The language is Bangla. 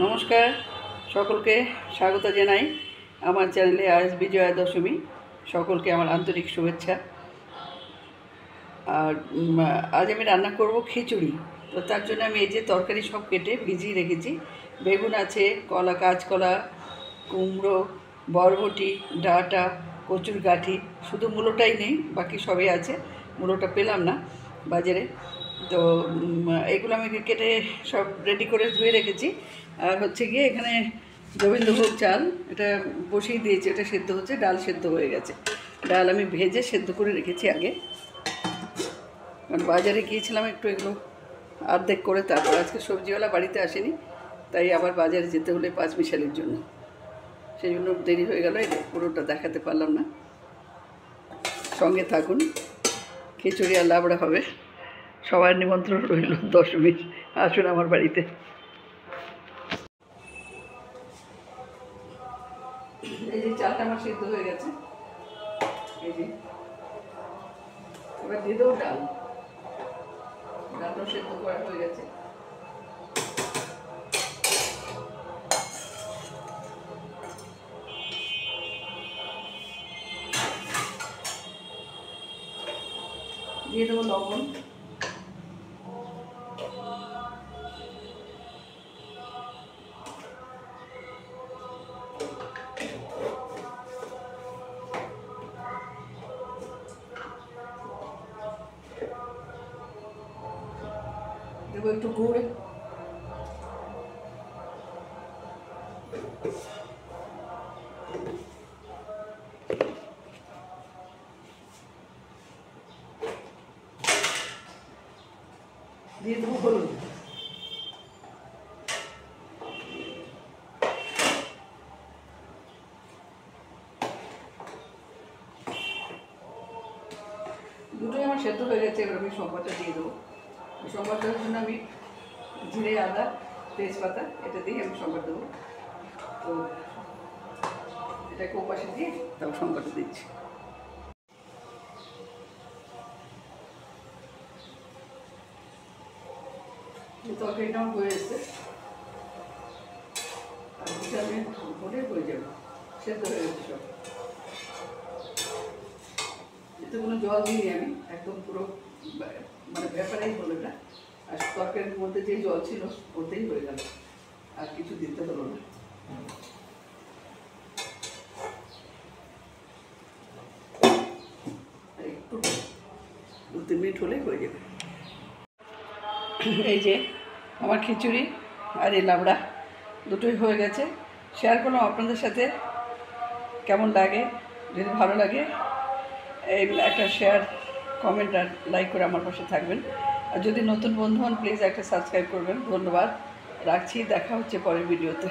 নমস্কার, সকলকে স্বাগত জানাই আমার চ্যানেলে। আজ বিজয়া দশমী, সকলকে আমার আন্তরিক শুভেচ্ছা। আর আজ আমি রান্না করব খিচুড়ি। তো তার জন্য আমি এই যে তরকারি সব কেটে ভিজিয়ে রেখেছি। বেগুন আছে, কলা, কাঁচকলা, কুমড়ো, বরবটি, ডাঁটা, কচুর গাঁঠি, শুধু মূলোটাই নেই, বাকি সবই আছে। মূলোটা পেলাম না বাজারে, তো এগুলো আমি কেটে সব রেডি করে ধুয়ে রেখেছি। আর হচ্ছে গিয়ে এখানে গোবিন্দভোগ চাল, এটা বসিয়ে দিয়েছি, এটা সেদ্ধ হচ্ছে, ডাল সেদ্ধ হয়ে গেছে। ডাল আমি ভেজে সেদ্ধ করে রেখেছি আগে, কারণ বাজারে গিয়েছিলাম একটু এগুলো অর্ধেক করে। তারপর আজকে সবজিওয়ালা বাড়িতে আসেনি, তাই আবার বাজারে যেতে হলে পাঁচমিশালির জন্য, সেই জন্য দেরি হয়ে গেল, এটা পুরোটা দেখাতে পারলাম না। সঙ্গে থাকুন, খিচুড়ি আর লাবড়া হবে। সবার নিমন্ত্রণ রইল দশমীর, আসুন আমার বাড়িতে। এই যে চালটা আমার সিদ্ধ হয়ে গেছে, এই যে এবার দিয়ে দেবো ডাল। ডালটাও সেদ্ধ করা হয়ে গেছে। দিয়ে দেবো লবণ, দেবো একটু গুড়, দিয়ে দেবো হলুদ, দুটোই আমার সেদ্ধ হয়ে গেছে। এবার আমি সম্বারটা দিয়ে দেবো। সম্বারটার জন্য আমি জিরে, আদা, তেজপাতা এটা দিয়ে আমি সম্বার দেবো। তো এটাকে ওপাশে দিয়ে তারপর সম্বারটা দিচ্ছি। তরকারিটা আমার হয়ে এসছে, আর দুটো আমি ভরে হয়ে যাবে, সেদ্ধ হয়ে গেছে সব। এতে কোনো জল দিইনি আমি, একদম পুরো মানে ব্যাপারেই হলো এটা। আর তরকারির মধ্যে যে জল ছিল ওতেই হয়ে গেল, আর কিছু দিতে হলো না। একটু 2-3 মিনিট হলে হয়ে যাবে। এই যে আমার খিচুড়ি আর এই লাবড়া দুটোই হয়ে গেছে। শেয়ার করলাম আপনাদের সাথে, কেমন লাগে। যদি ভালো লাগে এই একটা শেয়ার, কমেন্ট আর লাইক করে আমার পাশে থাকবেন। আর যদি নতুন বন্ধু হন প্লিজ একটা সাবস্ক্রাইব করবেন। ধন্যবাদ, রাখছি। দেখা হচ্ছে পরের ভিডিওতে।